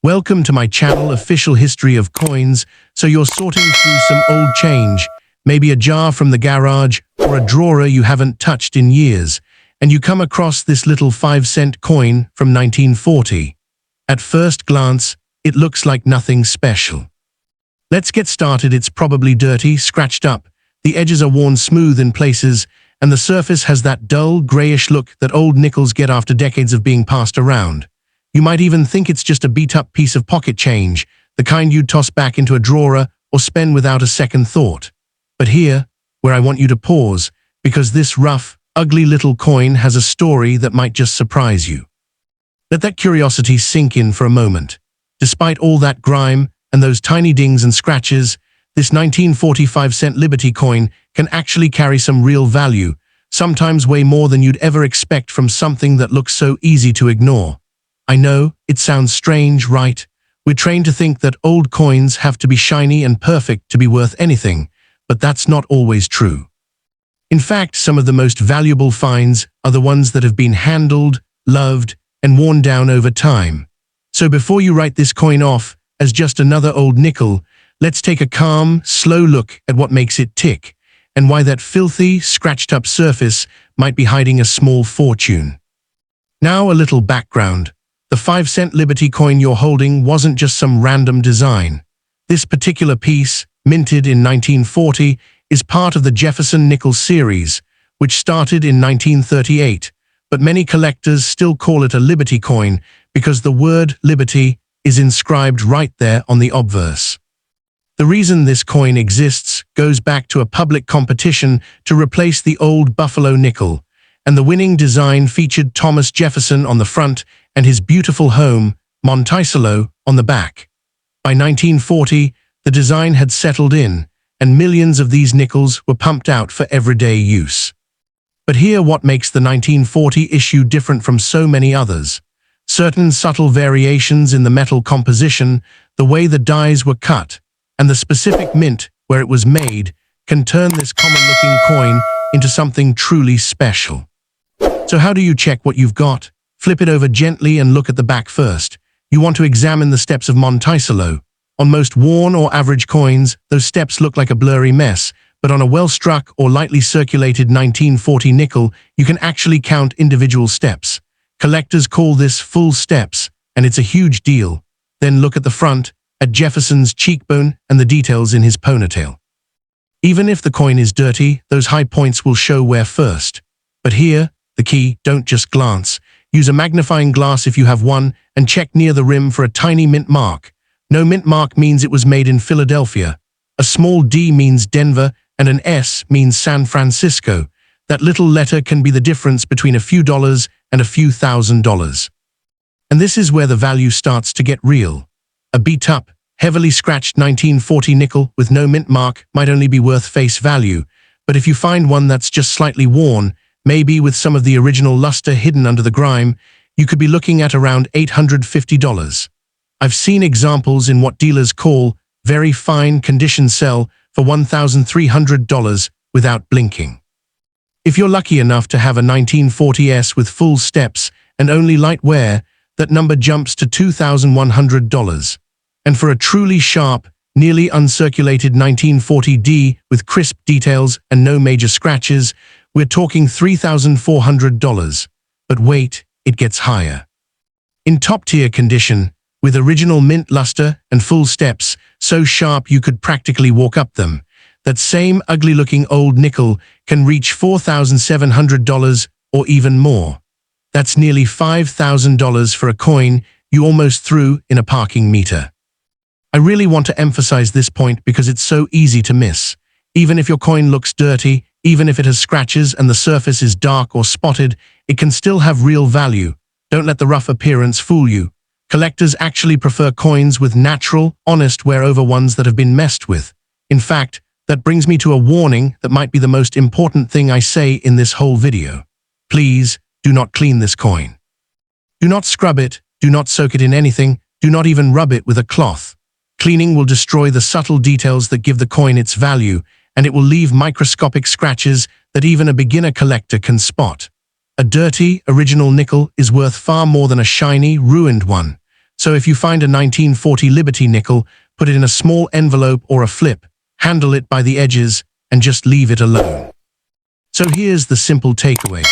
Welcome to my channel, Official History of Coins. So you're sorting through some old change, maybe a jar from the garage or a drawer you haven't touched in years, and you come across this little 5-cent coin from 1940. At first glance, it looks like nothing special. Let's get started. It's probably dirty, scratched up, the edges are worn smooth in places, and the surface has that dull, grayish look that old nickels get after decades of being passed around. You might even think it's just a beat-up piece of pocket change, the kind you'd toss back into a drawer or spend without a second thought. But here, where I want you to pause, because this rough, ugly little coin has a story that might just surprise you. Let that curiosity sink in for a moment. Despite all that grime and those tiny dings and scratches, this 1945-cent Liberty coin can actually carry some real value, sometimes way more than you'd ever expect from something that looks so easy to ignore. I know, it sounds strange, right? We're trained to think that old coins have to be shiny and perfect to be worth anything, but that's not always true. In fact, some of the most valuable finds are the ones that have been handled, loved, and worn down over time. So before you write this coin off as just another old nickel, let's take a calm, slow look at what makes it tick, and why that filthy, scratched-up surface might be hiding a small fortune. Now a little background. The 5-cent Liberty coin you're holding wasn't just some random design. This particular piece, minted in 1940, is part of the Jefferson nickel series, which started in 1938, but many collectors still call it a Liberty coin because the word Liberty is inscribed right there on the obverse. The reason this coin exists goes back to a public competition to replace the old Buffalo nickel, and the winning design featured Thomas Jefferson on the front and his beautiful home, Monticello, on the back. By 1940, the design had settled in, and millions of these nickels were pumped out for everyday use. But here what makes the 1940 issue different from so many others. Certain subtle variations in the metal composition, the way the dies were cut, and the specific mint where it was made can turn this common-looking coin into something truly special. So how do you check what you've got? Flip it over gently and look at the back first. You want to examine the steps of Monticello. On most worn or average coins, those steps look like a blurry mess, but on a well-struck or lightly circulated 1940 nickel, you can actually count individual steps. Collectors call this full steps, and it's a huge deal. Then look at the front, at Jefferson's cheekbone and the details in his ponytail. Even if the coin is dirty, those high points will show where first. But here, the key, don't just glance. Use a magnifying glass if you have one, and check near the rim for a tiny mint mark. No mint mark means it was made in Philadelphia. A small D means Denver, and an S means San Francisco. That little letter can be the difference between a few dollars and a few $1,000s. And this is where the value starts to get real. A beat-up, heavily scratched 1940 nickel with no mint mark might only be worth face value, but if you find one that's just slightly worn, maybe with some of the original luster hidden under the grime, you could be looking at around $850. I've seen examples in what dealers call very fine condition sell for $1,300 without blinking. If you're lucky enough to have a 1940S with full steps and only light wear, that number jumps to $2,100. And for a truly sharp, nearly uncirculated 1940D with crisp details and no major scratches, we're talking $3,400. But wait, it gets higher. In top-tier condition, with original mint luster and full steps, so sharp you could practically walk up them, that same ugly-looking old nickel can reach $4,700 or even more. That's nearly $5,000 for a coin you almost threw in a parking meter. I really want to emphasize this point because it's so easy to miss. Even if your coin looks dirty, even if it has scratches and the surface is dark or spotted, it can still have real value. Don't let the rough appearance fool you. Collectors actually prefer coins with natural, honest wear over ones that have been messed with. In fact, that brings me to a warning that might be the most important thing I say in this whole video. Please, do not clean this coin. Do not scrub it, do not soak it in anything, do not even rub it with a cloth. Cleaning will destroy the subtle details that give the coin its value, and it will leave microscopic scratches that even a beginner collector can spot. A dirty, original nickel is worth far more than a shiny, ruined one. So if you find a 1940 Liberty nickel, put it in a small envelope or a flip, handle it by the edges, and just leave it alone. So here's the simple takeaway.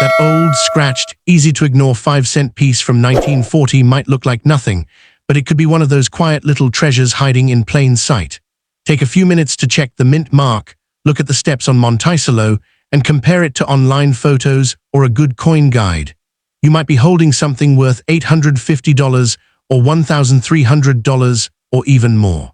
That old, scratched, easy-to-ignore 5-cent piece from 1940 might look like nothing, but it could be one of those quiet little treasures hiding in plain sight. Take a few minutes to check the mint mark, look at the steps on Monticello, and compare it to online photos or a good coin guide. You might be holding something worth $850 or $1,300 or even more.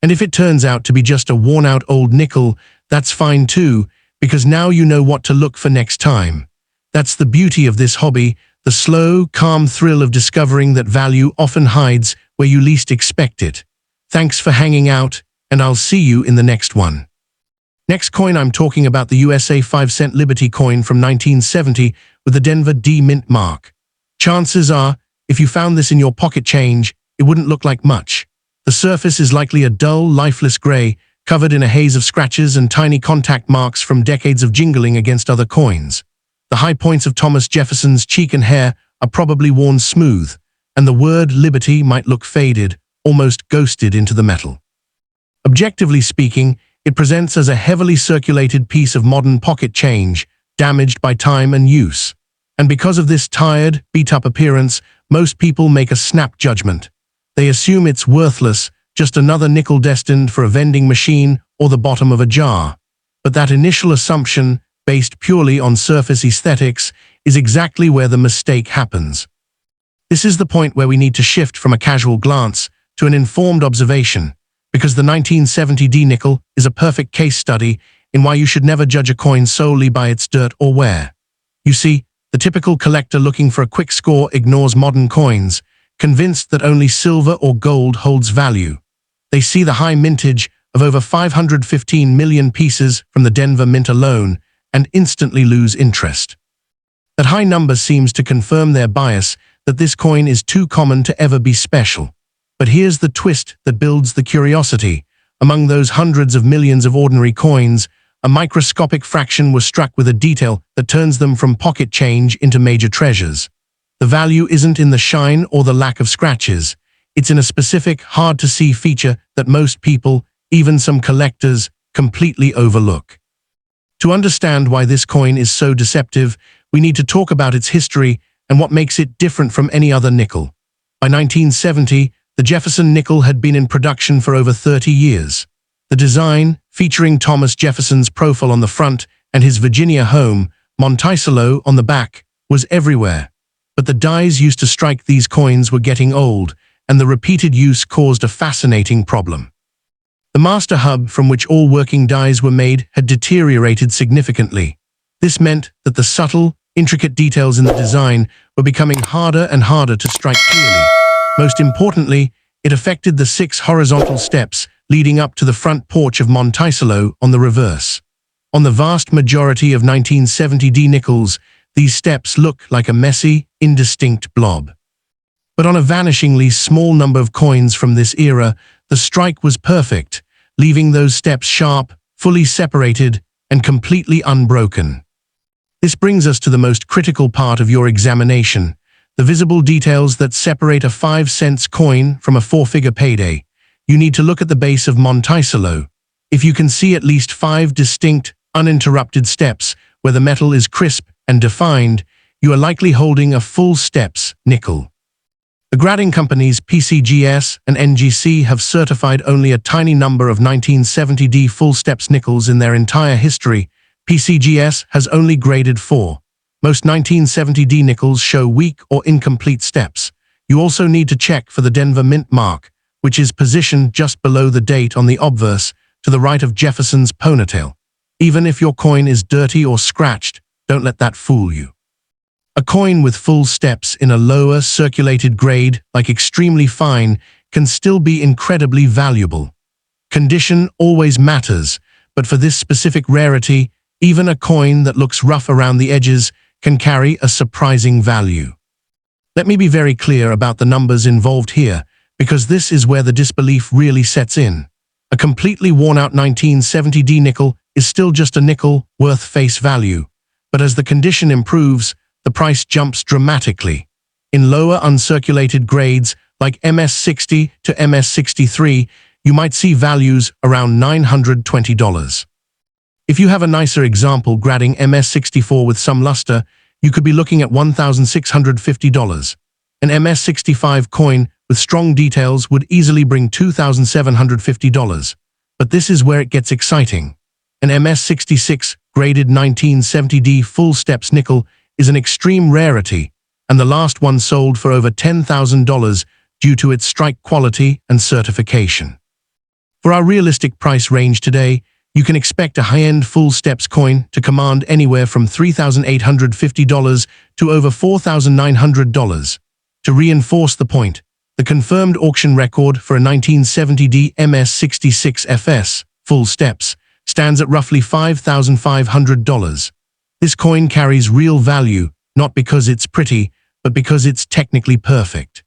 And if it turns out to be just a worn-out old nickel, that's fine too, because now you know what to look for next time. That's the beauty of this hobby, the slow, calm thrill of discovering that value often hides where you least expect it. Thanks for hanging out, and I'll see you in the next one. Next coin, I'm talking about the USA 5-cent Liberty coin from 1970 with the Denver D mint mark. Chances are, if you found this in your pocket change, it wouldn't look like much. The surface is likely a dull, lifeless gray, covered in a haze of scratches and tiny contact marks from decades of jingling against other coins. The high points of Thomas Jefferson's cheek and hair are probably worn smooth, and the word Liberty might look faded, almost ghosted into the metal. Objectively speaking, it presents as a heavily circulated piece of modern pocket change, damaged by time and use. And because of this tired, beat-up appearance, most people make a snap judgment. They assume it's worthless, just another nickel destined for a vending machine or the bottom of a jar. But that initial assumption, based purely on surface aesthetics, is exactly where the mistake happens. This is the point where we need to shift from a casual glance to an informed observation, because the 1970 D nickel is a perfect case study in why you should never judge a coin solely by its dirt or wear. You see, the typical collector looking for a quick score ignores modern coins, convinced that only silver or gold holds value. They see the high mintage of over 515 million pieces from the Denver Mint alone and instantly lose interest. That high number seems to confirm their bias that this coin is too common to ever be special. But here's the twist that builds the curiosity. Among those hundreds of millions of ordinary coins, a microscopic fraction was struck with a detail that turns them from pocket change into major treasures. The value isn't in the shine or the lack of scratches. It's in a specific, hard-to-see feature that most people, even some collectors, completely overlook. To understand why this coin is so deceptive, we need to talk about its history and what makes it different from any other nickel. By 1970, the Jefferson nickel had been in production for over 30 years. The design, featuring Thomas Jefferson's profile on the front and his Virginia home, Monticello, on the back, was everywhere. But the dies used to strike these coins were getting old, and the repeated use caused a fascinating problem. The master hub from which all working dies were made had deteriorated significantly. This meant that the subtle, intricate details in the design were becoming harder and harder to strike clearly. Most importantly, it affected the 6 horizontal steps leading up to the front porch of Monticello on the reverse. On the vast majority of 1970 D nickels, these steps look like a messy, indistinct blob. But on a vanishingly small number of coins from this era, the strike was perfect, leaving those steps sharp, fully separated, and completely unbroken. This brings us to the most critical part of your examination, the visible details that separate a 5-cent coin from a 4-figure payday. You need to look at the base of Monticello. If you can see at least 5 distinct, uninterrupted steps where the metal is crisp and defined, you are likely holding a full steps nickel. The grading companies PCGS and NGC have certified only a tiny number of 1970 D full steps nickels in their entire history. PCGS has only graded 4. Most 1970 D nickels show weak or incomplete steps. You also need to check for the Denver Mint mark, which is positioned just below the date on the obverse to the right of Jefferson's ponytail. Even if your coin is dirty or scratched, don't let that fool you. A coin with full steps in a lower circulated grade, like extremely fine, can still be incredibly valuable. Condition always matters, but for this specific rarity, even a coin that looks rough around the edges can carry a surprising value. Let me be very clear about the numbers involved here, because this is where the disbelief really sets in. A completely worn-out 1970 D nickel is still just a nickel worth face value, but as the condition improves, the price jumps dramatically. In lower uncirculated grades like MS60 to MS63, you might see values around $920. If you have a nicer example grading MS64 with some luster, you could be looking at $1,650. An MS65 coin with strong details would easily bring $2,750. But this is where it gets exciting. An MS66 graded 1970D full steps nickel is an extreme rarity, and the last one sold for over $10,000 due to its strike quality and certification. For our realistic price range today, you can expect a high-end full steps coin to command anywhere from $3,850 to over $4,900. To reinforce the point, the confirmed auction record for a 1970D MS66 FS full steps stands at roughly $5,500. This coin carries real value, not because it's pretty, but because it's technically perfect.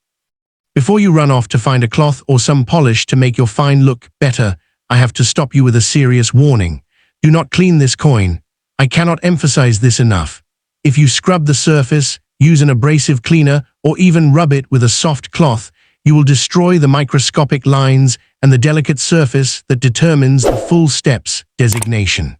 Before you run off to find a cloth or some polish to make your find look better, I have to stop you with a serious warning. Do not clean this coin. I cannot emphasize this enough. If you scrub the surface, use an abrasive cleaner, or even rub it with a soft cloth, you will destroy the microscopic lines and the delicate surface that determines the full steps designation.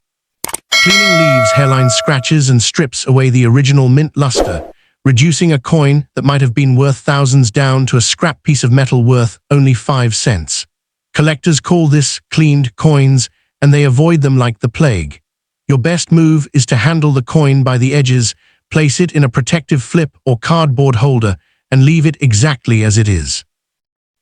Cleaning leaves hairline scratches and strips away the original mint luster, reducing a coin that might have been worth thousands down to a scrap piece of metal worth only 5 cents. Collectors call this cleaned coins, and they avoid them like the plague. Your best move is to handle the coin by the edges, place it in a protective flip or cardboard holder, and leave it exactly as it is.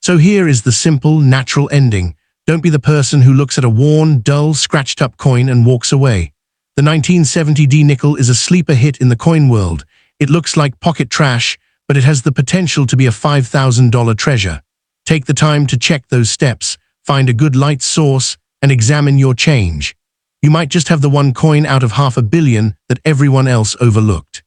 So here is the simple, natural ending. Don't be the person who looks at a worn, dull, scratched-up coin and walks away. The 1970D nickel is a sleeper hit in the coin world. It looks like pocket trash, but it has the potential to be a $5,000 treasure. Take the time to check those steps, find a good light source, and examine your change. You might just have the one coin out of 500 million that everyone else overlooked.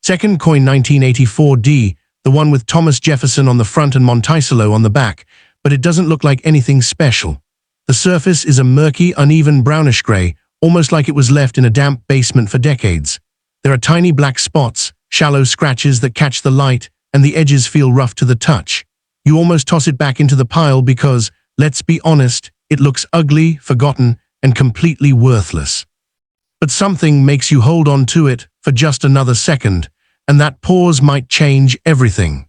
Second coin 1984D, the one with Thomas Jefferson on the front and Monticello on the back, but it doesn't look like anything special. The surface is a murky, uneven brownish gray, almost like it was left in a damp basement for decades. There are tiny black spots, shallow scratches that catch the light, and the edges feel rough to the touch. You almost toss it back into the pile because, let's be honest, it looks ugly, forgotten, and completely worthless. But something makes you hold on to it for just another second, and that pause might change everything.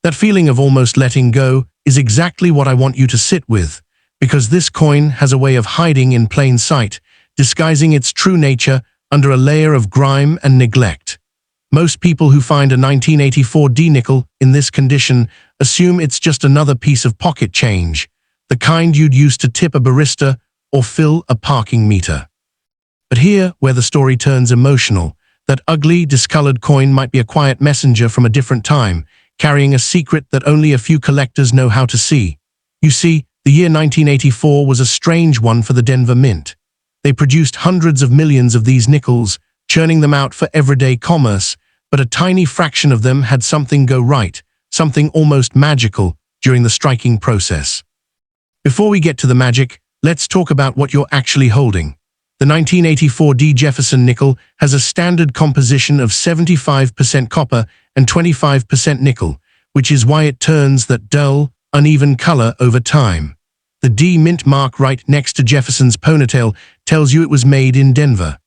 That feeling of almost letting go is exactly what I want you to sit with, because this coin has a way of hiding in plain sight, disguising its true nature under a layer of grime and neglect. Most people who find a 1984D nickel in this condition assume it's just another piece of pocket change, the kind you'd use to tip a barista or fill a parking meter. But here, where the story turns emotional, that ugly, discolored coin might be a quiet messenger from a different time, carrying a secret that only a few collectors know how to see. You see, the year 1984 was a strange one for the Denver Mint. They produced hundreds of millions of these nickels, churning them out for everyday commerce, but a tiny fraction of them had something go right, something almost magical, during the striking process. Before we get to the magic, let's talk about what you're actually holding. The 1984 D Jefferson nickel has a standard composition of 75% copper and 25% nickel, which is why it turns that dull, uneven color over time. The D mint mark right next to Jefferson's ponytail tells you it was made in Denver.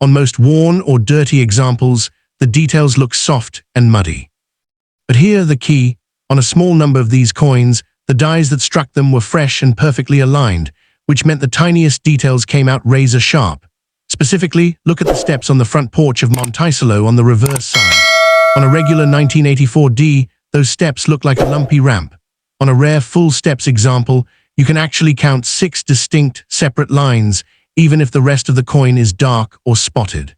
On most worn or dirty examples, the details look soft and muddy. But here the key: on a small number of these coins, the dies that struck them were fresh and perfectly aligned, which meant the tiniest details came out razor sharp. Specifically, look at the steps on the front porch of Monticello on the reverse side. On a regular 1984D, those steps look like a lumpy ramp. On a rare full steps example, you can actually count 6 distinct, separate lines, even if the rest of the coin is dark or spotted.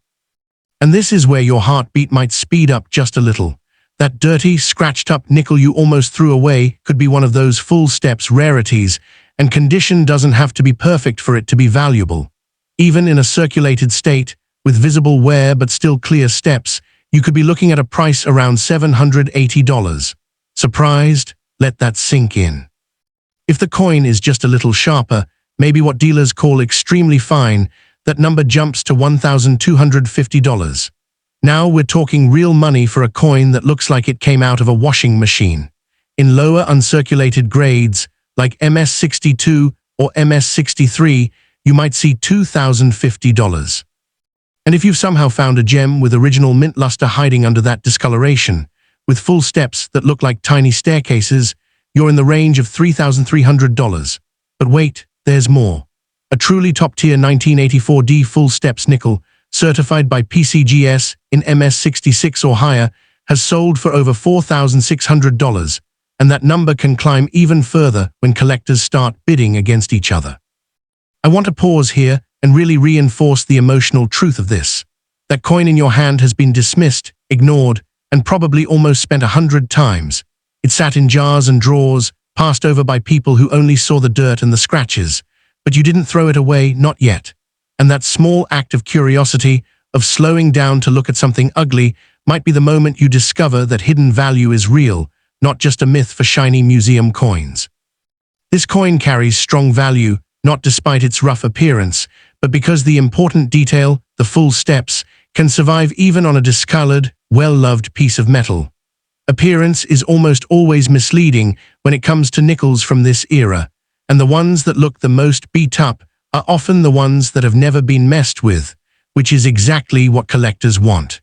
And this is where your heartbeat might speed up just a little. That dirty, scratched-up nickel you almost threw away could be one of those full steps rarities, and condition doesn't have to be perfect for it to be valuable. Even in a circulated state, with visible wear but still clear steps, you could be looking at a price around $780. Surprised? Let that sink in. If the coin is just a little sharper, maybe what dealers call extremely fine, that number jumps to $1,250. Now we're talking real money for a coin that looks like it came out of a washing machine. In lower uncirculated grades, like MS62 or MS63, you might see $2,050. And if you've somehow found a gem with original mint luster hiding under that discoloration, with full steps that look like tiny staircases, you're in the range of $3,300. But wait, there's more. A truly top-tier 1984 D full steps nickel, certified by PCGS in MS66 or higher, has sold for over $4,600, and that number can climb even further when collectors start bidding against each other. I want to pause here and really reinforce the emotional truth of this. That coin in your hand has been dismissed, ignored, and probably almost spent 100 times. It sat in jars and drawers, passed over by people who only saw the dirt and the scratches, but you didn't throw it away, not yet. And that small act of curiosity, of slowing down to look at something ugly, might be the moment you discover that hidden value is real, not just a myth for shiny museum coins. This coin carries strong value, not despite its rough appearance, but because the important detail, the full steps, can survive even on a discolored, well-loved piece of metal. Appearance is almost always misleading when it comes to nickels from this era, and the ones that look the most beat up are often the ones that have never been messed with, which is exactly what collectors want.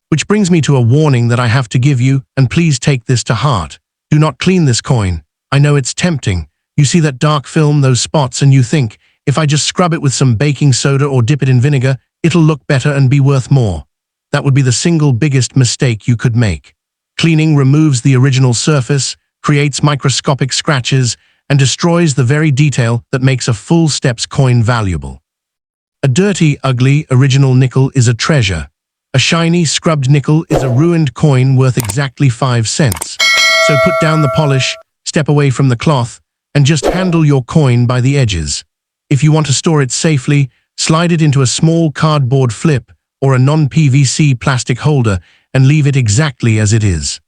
Which brings me to a warning that I have to give you, and please take this to heart. Do not clean this coin. I know it's tempting. You see that dark film, those spots, and you think, if I just scrub it with some baking soda or dip it in vinegar, it'll look better and be worth more. That would be the single biggest mistake you could make. Cleaning removes the original surface, creates microscopic scratches, and destroys the very detail that makes a full steps coin valuable. A dirty, ugly, original nickel is a treasure. A shiny, scrubbed nickel is a ruined coin worth exactly 5 cents. So put down the polish, step away from the cloth, and just handle your coin by the edges. If you want to store it safely, slide it into a small cardboard flip or a non-PVC plastic holder and leave it exactly as it is.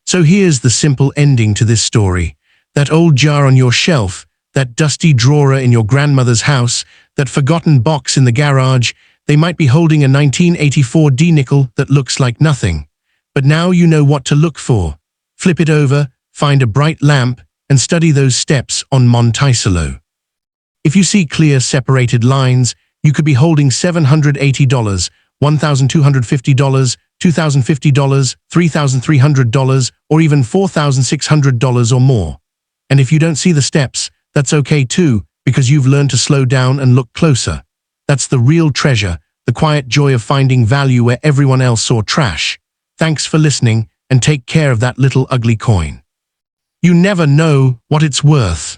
So here's the simple ending to this story. That old jar on your shelf, that dusty drawer in your grandmother's house, that forgotten box in the garage, they might be holding a 1984 D nickel that looks like nothing. But now you know what to look for. Flip it over, find a bright lamp, and study those steps on Monticello. If you see clear separated lines, you could be holding $780, $1,250, $2,050, $3,300, or even $4,600 or more. And if you don't see the steps, that's okay too, because you've learned to slow down and look closer. That's the real treasure, the quiet joy of finding value where everyone else saw trash. Thanks for listening, and take care of that little ugly coin. You never know what it's worth.